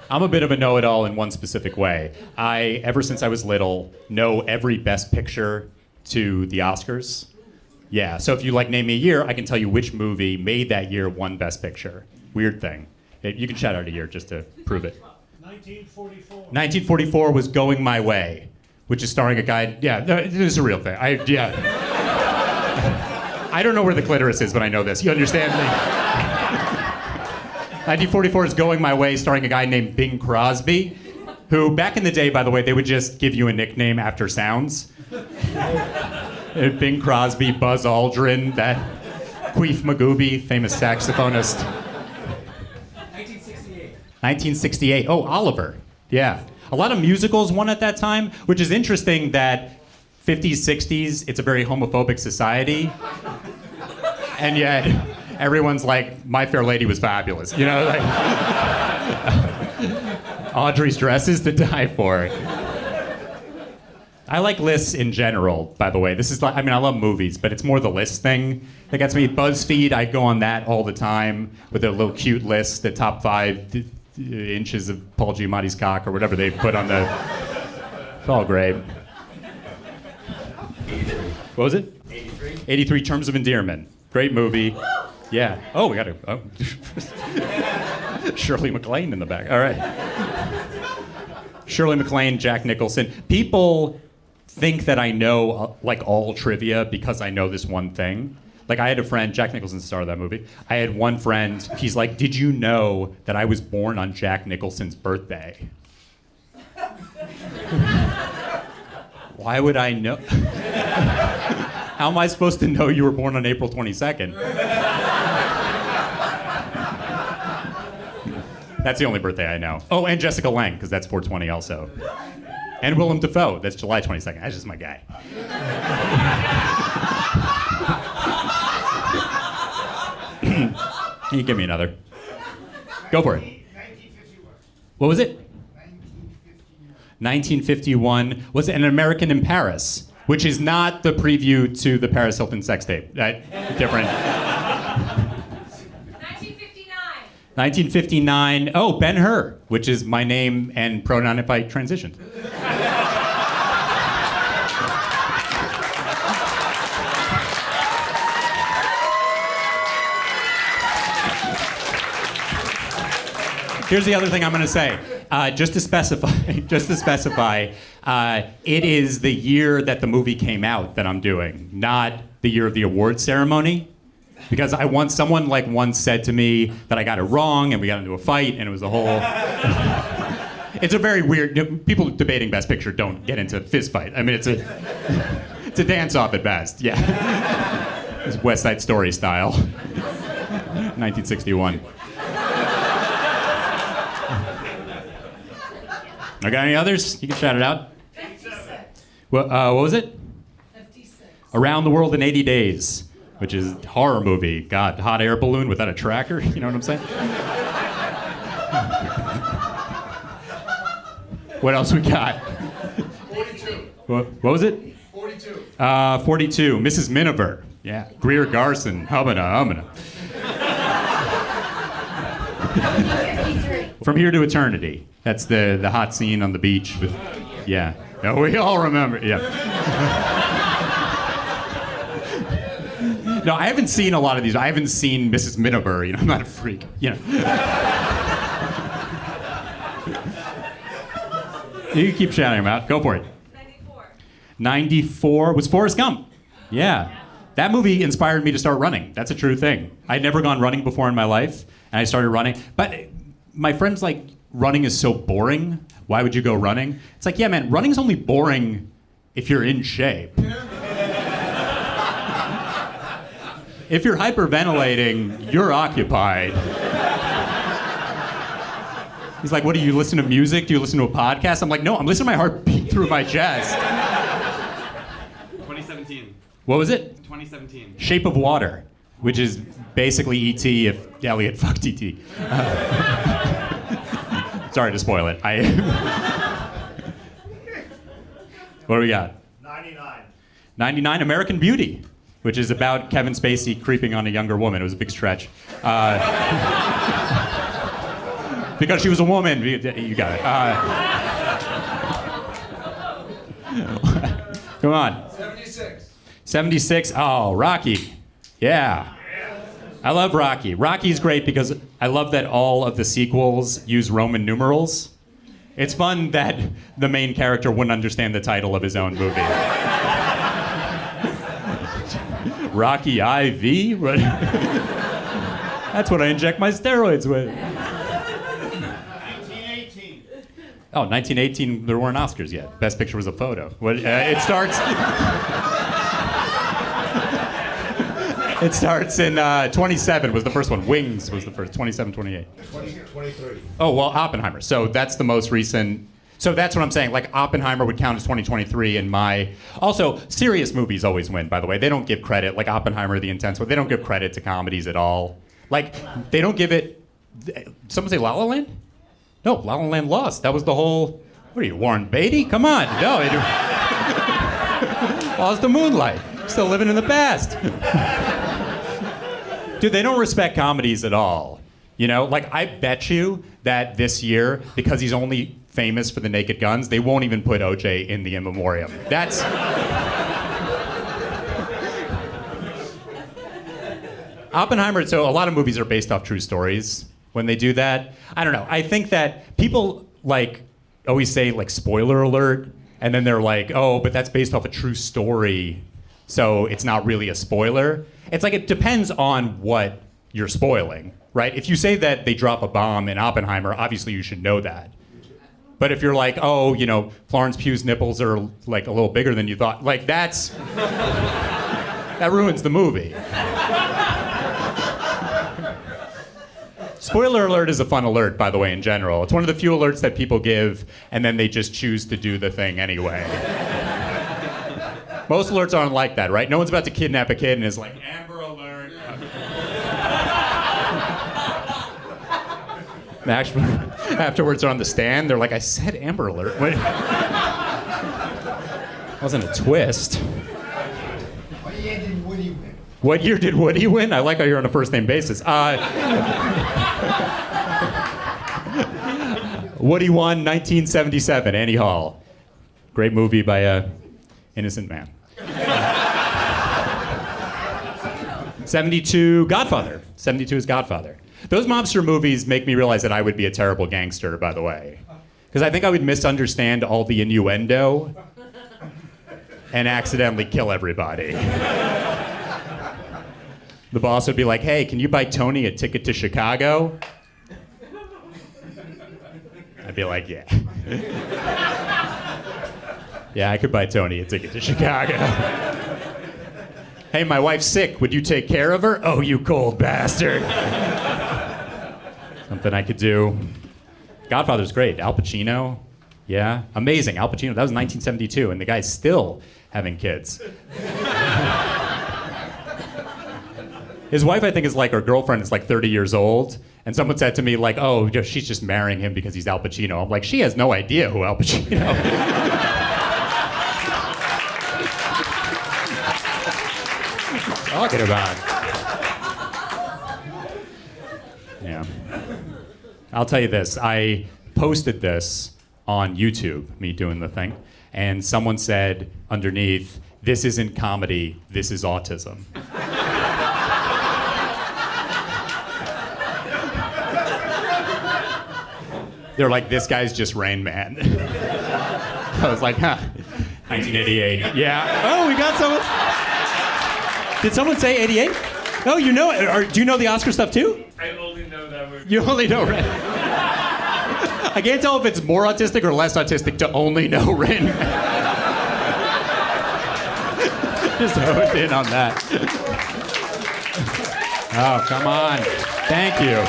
I'm a bit of a know-it-all in one specific way. Ever since I was little, know every Best Picture to the Oscars. Yeah, so if you name me a year, I can tell you which movie made that year won Best Picture. Weird thing. You can shout out a year just to prove it. 1944. 1944 was Going My Way, which is starring a guy. Yeah, no, it is a real thing. I don't know where the clitoris is, but I know this. You understand me? 1944 is Going My Way, starring a guy named Bing Crosby, who back in the day, by the way, they would just give you a nickname after sounds. Bing Crosby, Buzz Aldrin, that Queef Magooby, famous saxophonist. 1968. 1968. Oh, Oliver. Yeah. A lot of musicals won at that time, which is interesting that 50s, 60s, it's a very homophobic society. And yet, everyone's like, My Fair Lady was fabulous. You know, like, Audrey's Dress is to die for. I like lists in general, by the way. This is I love movies, but it's more the list thing that gets me. BuzzFeed, I go on that all the time with a little cute list, the top 5 inches of Paul Giamatti's cock or whatever they put on the... It's all great. What was it? 83. 83 Terms of Endearment. Great movie. Yeah. Oh, we got to... Oh. Shirley MacLaine in the back. All right. Shirley MacLaine, Jack Nicholson. People think that I know all trivia because I know this one thing. Like, I had a friend, Jack Nicholson's the star of that movie. I had one friend, he's like, did you know that I was born on Jack Nicholson's birthday? Why would I know? How am I supposed to know you were born on April 22nd? That's the only birthday I know. Oh, and Jessica Lange, because that's 420 also. And Willem Dafoe, that's July 22nd. That's just my guy. Can you give me another? Go for it. 1951. What was it? 1951. Was it An American in Paris? Which is not the preview to the Paris Hilton sex tape. Different. 1959. Oh, Ben-Hur, which is my name and pronoun if I transitioned. Here's the other thing I'm going to say. Just to specify, it is the year that the movie came out that I'm doing, not the year of the award ceremony. Because someone once said to me that I got it wrong and we got into a fight and it was a whole... It's a very weird... People debating Best Picture don't get into fist fight. I mean, it's a dance-off at best, yeah. It's West Side Story style. 1961. I got any others? You can shout it out. 56. What was it? 56. Around the World in 80 Days, which is a horror movie. God, hot air balloon without a tracker. You know what I'm saying? What else we got? 42. What was it? 42. 42. Mrs. Miniver. Yeah. Greer Garson. Humana. 53. From Here to Eternity. That's the hot scene on the beach with, yeah. No, we all remember, yeah. No, I haven't seen a lot of these. I haven't seen Mrs. Miniver, I'm not a freak, You can keep shouting them out. Go for it. 94. 94 was Forrest Gump. Yeah. That movie inspired me to start running. That's a true thing. I'd never gone running before in my life, and I started running. But my friends running is so boring. Why would you go running? It's like, yeah, man, running's only boring if you're in shape. If you're hyperventilating, you're occupied. He's like, what, do you listen to music? Do you listen to a podcast? I'm like, no, I'm listening to my heart beat through my chest. 2017. What was it? 2017. Shape of Water, which is basically E.T. if Elliot fucked E.T. Sorry to spoil it. What do we got? 99. 99, American Beauty, which is about Kevin Spacey creeping on a younger woman. It was a big stretch. Because she was a woman. You got it. Come on. 76. 76. Oh, Rocky. Yeah. I love Rocky. Rocky's great because I love that all of the sequels use Roman numerals. It's fun that the main character wouldn't understand the title of his own movie. Rocky IV? That's what I inject my steroids with. 1918. Oh, 1918, there weren't Oscars yet. Best Picture was a photo. It starts... It starts in 27 was the first one. Wings was the first. 27, 28. 23. Oh, well, Oppenheimer. So that's the most recent. So that's what I'm saying. Like, Oppenheimer would count as 2023 in my... Also, serious movies always win, by the way. They don't give credit. Like Oppenheimer, The Intense One. They don't give credit to comedies at all. Like, they don't give it... Someone say La La Land? No, La La Land lost. That was the whole... What are you, Warren Beatty? Come on. No, it... Lost to Moonlight. Still living in the past. Dude, they don't respect comedies at all. You know, like, I bet you that this year, because he's only famous for The Naked Guns, they won't even put OJ in the in memoriam. That's... Oppenheimer, so a lot of movies are based off true stories. When they do that, I don't know. I think that people, like, always say, like, spoiler alert, and then they're like, oh, but that's based off a true story, so it's not really a spoiler. It's like, it depends on what you're spoiling, right? If you say that they drop a bomb in Oppenheimer, obviously you should know that. But if you're like, oh, you know, Florence Pugh's nipples are like a little bigger than you thought, like, that's... that ruins the movie. Spoiler alert is a fun alert, by the way, in general. It's one of the few alerts that people give, and then they just choose to do the thing anyway. Most alerts aren't like that, right? No one's about to kidnap a kid and is like, Amber Alert. Actually, afterwards, they're on the stand. They're like, I said Amber Alert. What? Wasn't a twist. What year did Woody win? What year did Woody win? I like how you're on a first-name basis. Woody won 1977, Annie Hall. Great movie by a innocent man. 72, Godfather. 72 is Godfather. Those mobster movies make me realize that I would be a terrible gangster, by the way. Because I think I would misunderstand all the innuendo and accidentally kill everybody. The boss would be like, hey, can you buy Tony a ticket to Chicago? I'd be like, yeah. Yeah, I could buy Tony a ticket to Chicago. Hey, my wife's sick. Would you take care of her? Oh, you cold bastard. Something I could do. Godfather's great. Al Pacino. Yeah, amazing. Al Pacino. That was 1972, and the guy's still having kids. His wife, I think, is like, or girlfriend is like 30 years old. And someone said to me, like, oh, she's just marrying him because he's Al Pacino. I'm like, she has no idea who Al Pacino is. Talking about. Yeah. I'll tell you this. I posted this on YouTube, me doing the thing. And someone said underneath, this isn't comedy, this is autism. They're like, this guy's just Rain Man. I was like, huh, 1988. Yeah. Oh, we got someone. Did someone say 88? Oh, you know it. Or, do you know the Oscar stuff too? I only know that movie. You only know Rain. I can't tell if it's more autistic or less autistic to only know Rain Man. Just honed in on that. Oh, come on. Thank you.